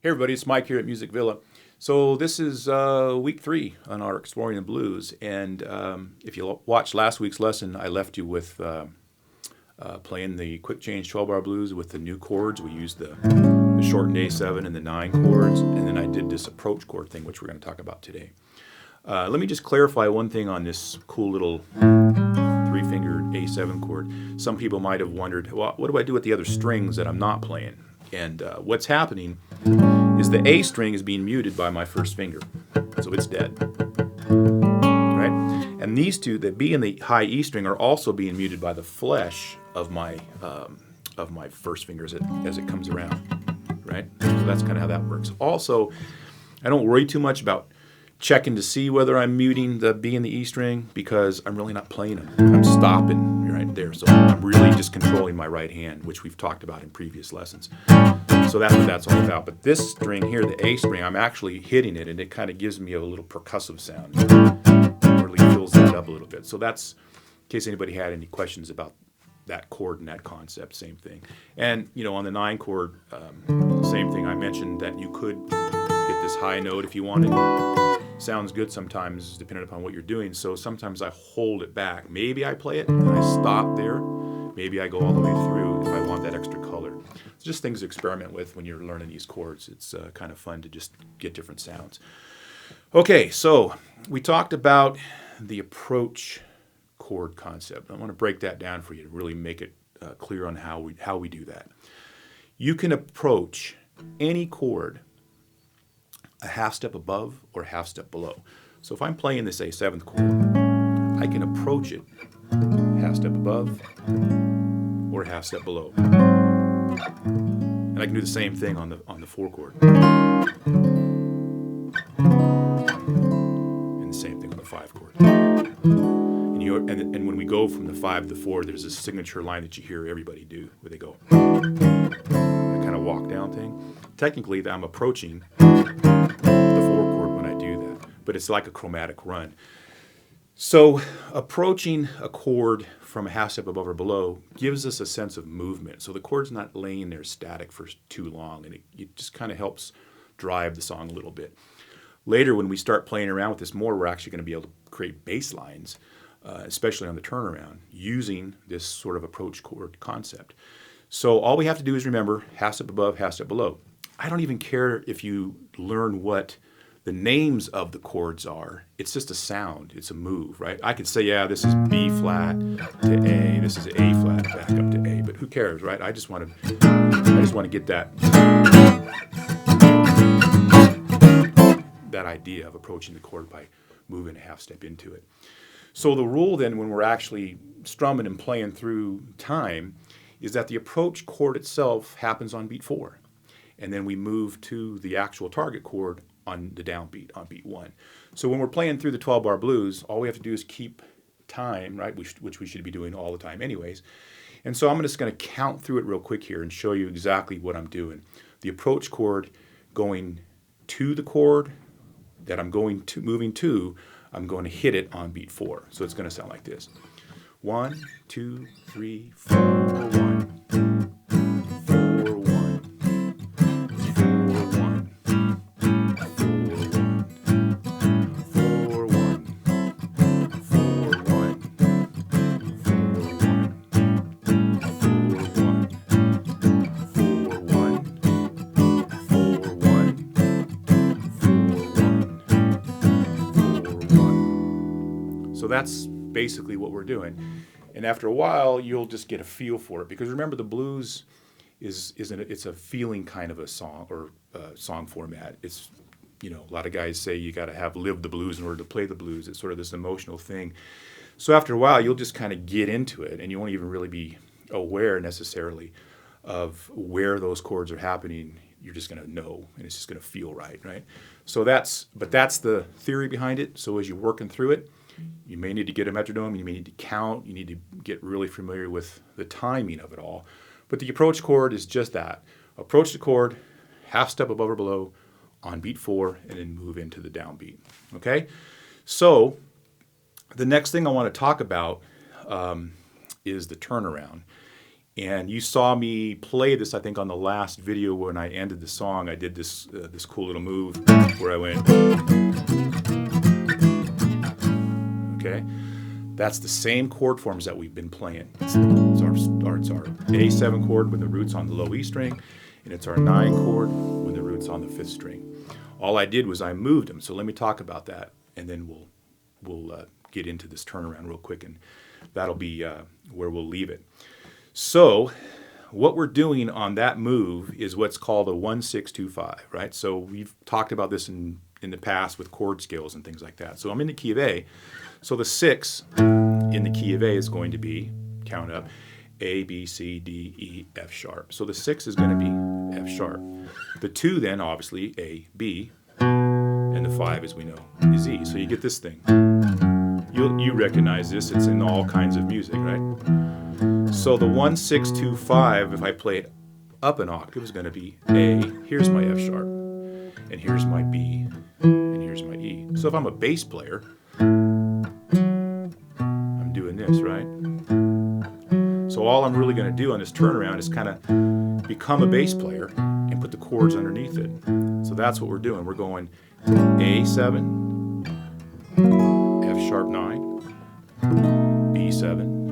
Hey everybody, it's Mike here at Music Villa. So this is week 3 on our Exploring the Blues, and if you watched last week's lesson, I left you with playing the quick change 12-bar blues with the new chords. We used the shortened A7 and the 9 chords, and then I did this approach chord thing, which we're going to talk about today. Let me just clarify one thing on this cool little 3-fingered A7 chord. Some people might have wondered, well, what do I do with the other strings that I'm not playing? And what's happening is the A string is being muted by my first finger, so it's dead, right? And these two, the B and the high E string, are also being muted by the flesh of my first finger as it comes around, right? So that's kind of how that works. Also, I don't worry too much about checking to see whether I'm muting the B and the E string because I'm really not playing them. I'm stopping right there, so I'm really just controlling my right hand, which we've talked about in previous lessons. So that's what that's all about. But this string here, the A string, I'm actually hitting it, and it kind of gives me a little percussive sound. It really fills that up a little bit. So that's, in case anybody had any questions about that chord and that concept, same thing. And, you know, on the 9 chord, same thing. I mentioned that you could get this high note if you wanted. Sounds good sometimes, depending upon what you're doing. So sometimes I hold it back. Maybe I play it and I stop there. Maybe I go all the way through if I want that extra color. It's just things to experiment with when you're learning these chords. It's kind of fun to just get different sounds. Okay, so we talked about the approach chord concept. I want to break that down for you to really make it clear on how we do that. You can approach any chord a half step above or a half step below. So if I'm playing this A7th chord, I can approach it half step above or a half step below. And I can do the same thing on the 4 chord. And the same thing on the 5 chord. And when we go from the 5 to the 4, there's a signature line that you hear everybody do, where they go, that kind of walk down thing. Technically, I'm approaching the 4 chord when I do that, but it's like a chromatic run. So approaching a chord from a half step above or below gives us a sense of movement. So the chord's not laying there static for too long, and it just kind of helps drive the song a little bit. Later, when we start playing around with this more, we're actually going to be able to create bass lines, especially on the turnaround, using this sort of approach chord concept. So all we have to do is remember half step above, half step below. I don't even care if you learn what the names of the chords are. It's just a sound. It's a move, right? I could say, yeah, this is B flat to A. This is A flat back up to A. But who cares, right? I just want to get that idea of approaching the chord by moving a half step into it. So the rule then, when we're actually strumming and playing through time, is that the approach chord itself happens on beat 4. And then we move to the actual target chord on the downbeat, on beat 1. So when we're playing through the 12-bar blues, all we have to do is keep time, right, which we should be doing all the time anyways. And so I'm just going to count through it real quick here and show you exactly what I'm doing. The approach chord going to the chord that I'm moving to, I'm going to hit it on beat 4. So it's going to sound like this. 1, 2, 3, 4, 1. So that's basically what we're doing. And after a while, you'll just get a feel for it. Because remember, the blues it's a feeling kind of a song or song format. It's, you know, a lot of guys say you got to have lived the blues in order to play the blues. It's sort of this emotional thing. So after a while, you'll just kind of get into it, and you won't even really be aware necessarily of where those chords are happening. You're just going to know, and it's just going to feel right? So that's the theory behind it. So as you're working through it, you may need to get a metronome, you may need to count, you need to get really familiar with the timing of it all. But the approach chord is just that. Approach the chord, half step above or below on beat 4, and then move into the downbeat. Okay? So the next thing I want to talk about is the turnaround. And you saw me play this, I think, on the last video when I ended the song. I did this this cool little move where I went. Okay, that's the same chord forms that we've been playing. It's our A7 chord with the roots on the low E string, and it's our 9 chord with the roots on the 5th string. All I did was I moved them. So let me talk about that, and then we'll get into this turnaround real quick, and that'll be where we'll leave it. So what we're doing on that move is what's called a 1-6-2-5, right? So we've talked about this in the past with chord scales and things like that. So I'm in the key of A. So the 6 in the key of A is going to be, count up, A, B, C, D, E, F sharp. So the 6 is going to be F sharp. The 2 then, obviously, A, B, and the 5, as we know, is E. So you get this thing. You recognize this. It's in all kinds of music, right? So the 1-6-2-5, if I play it up an octave, is going to be A, here's my F sharp, and here's my B, and here's my E. So if I'm a bass player, I'm doing this, right? So all I'm really going to do on this turnaround is kind of become a bass player and put the chords underneath it. So that's what we're doing. We're going A7, F sharp 9, B7,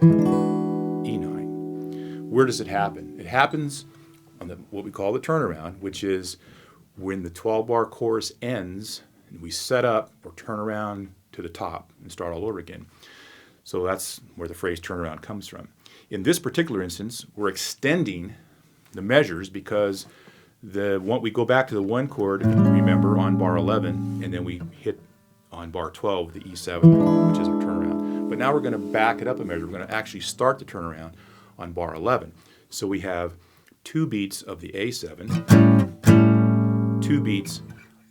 E9. Where does it happen? It happens on what we call the turnaround, which is when the 12-bar chorus ends and we set up or turn around to the top and start all over again. So that's where the phrase turnaround comes from. In this particular instance, we're extending the measures because we go back to the 1 chord, if you remember, on bar 11, and then we hit on bar 12 the E7, which is our turnaround. But now we're going to back it up a measure. We're going to actually start the turnaround on bar 11. So we have 2 beats of the A7, 2 beats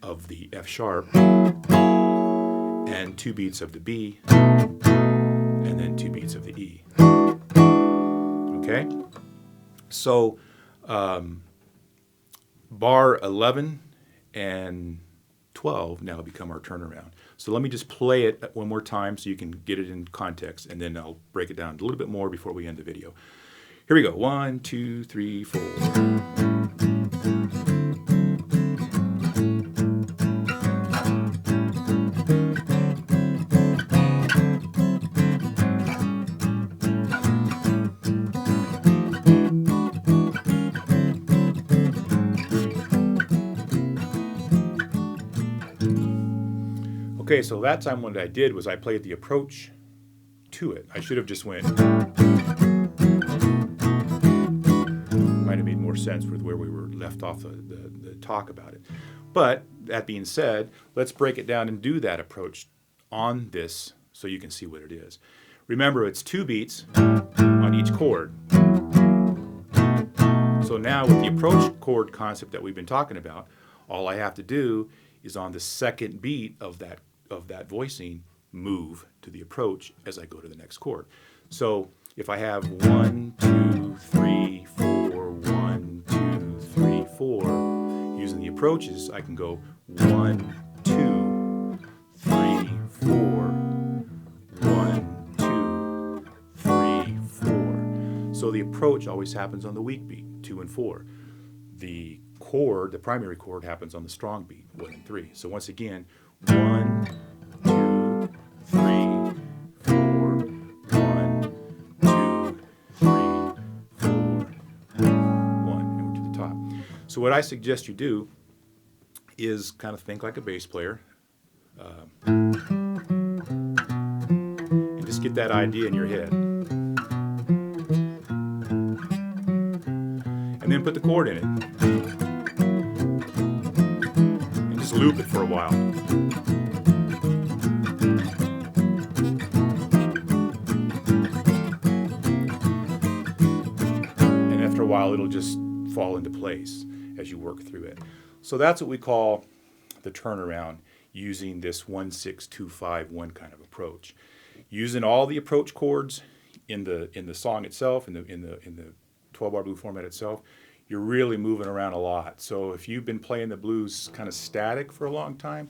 of the F sharp, and 2 beats of the B, and then 2 beats of the E. Okay? So bar 11 and 12 now become our turnaround. So let me just play it one more time so you can get it in context, and then I'll break it down a little bit more before we end the video. Here we go. 1, 2, 3, 4. Okay, so that time what I did was I played the approach to it. I should have just went. Might have made more sense with where we were left off the talk about it. But that being said, let's break it down and do that approach on this so you can see what it is. Remember, it's 2 beats on each chord. So now with the approach chord concept that we've been talking about, all I have to do is on the second beat of that voicing, move to the approach as I go to the next chord. So if I have 1, 2, 3, 4, 1, 2, 3, 4, using the approaches, I can go 1, 2, 3, 4, 1, 2, 3, 4. So the approach always happens on the weak beat, 2 and 4. The chord, the primary chord, happens on the strong beat, 1 and 3. So once again, 1, 2, 3, 4, 1, 2, 3, 4, 1, and we're to the top. So what I suggest you do is kind of think like a bass player, and just get that idea in your head. And then put the chord in it. And just loop it for a while. And after a while, it'll just fall into place as you work through it. So that's what we call the turnaround, using this 1-6-2-5-1 kind of approach. Using all the approach chords in the song itself, in the 12-bar blues format itself, you're really moving around a lot. So if you've been playing the blues kind of static for a long time,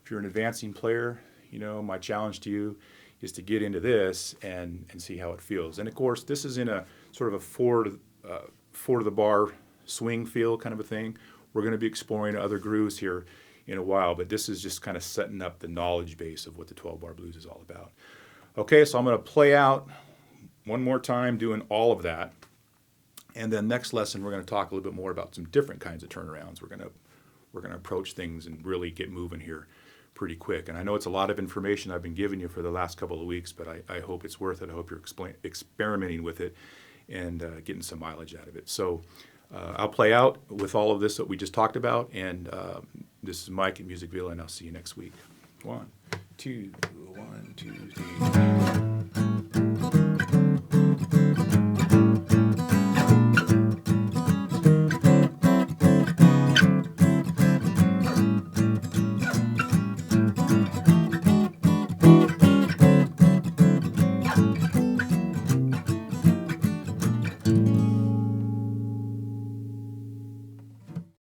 if you're an advancing player, my challenge to you is to get into this and see how it feels. And of course, this is in a sort of a four to the bar swing feel kind of a thing. We're going to be exploring other grooves here in a while, but this is just kind of setting up the knowledge base of what the 12-bar blues is all about. Okay, so I'm going to play out one more time doing all of that. And then next lesson, we're going to talk a little bit more about some different kinds of turnarounds. We're going to approach things and really get moving here pretty quick. And I know it's a lot of information I've been giving you for the last couple of weeks, but I hope it's worth it. I hope you're experimenting with it and getting some mileage out of it. So I'll play out with all of this that we just talked about. And this is Mike at Music Villa, and I'll see you next week. 1, 2, 1, 2, 3.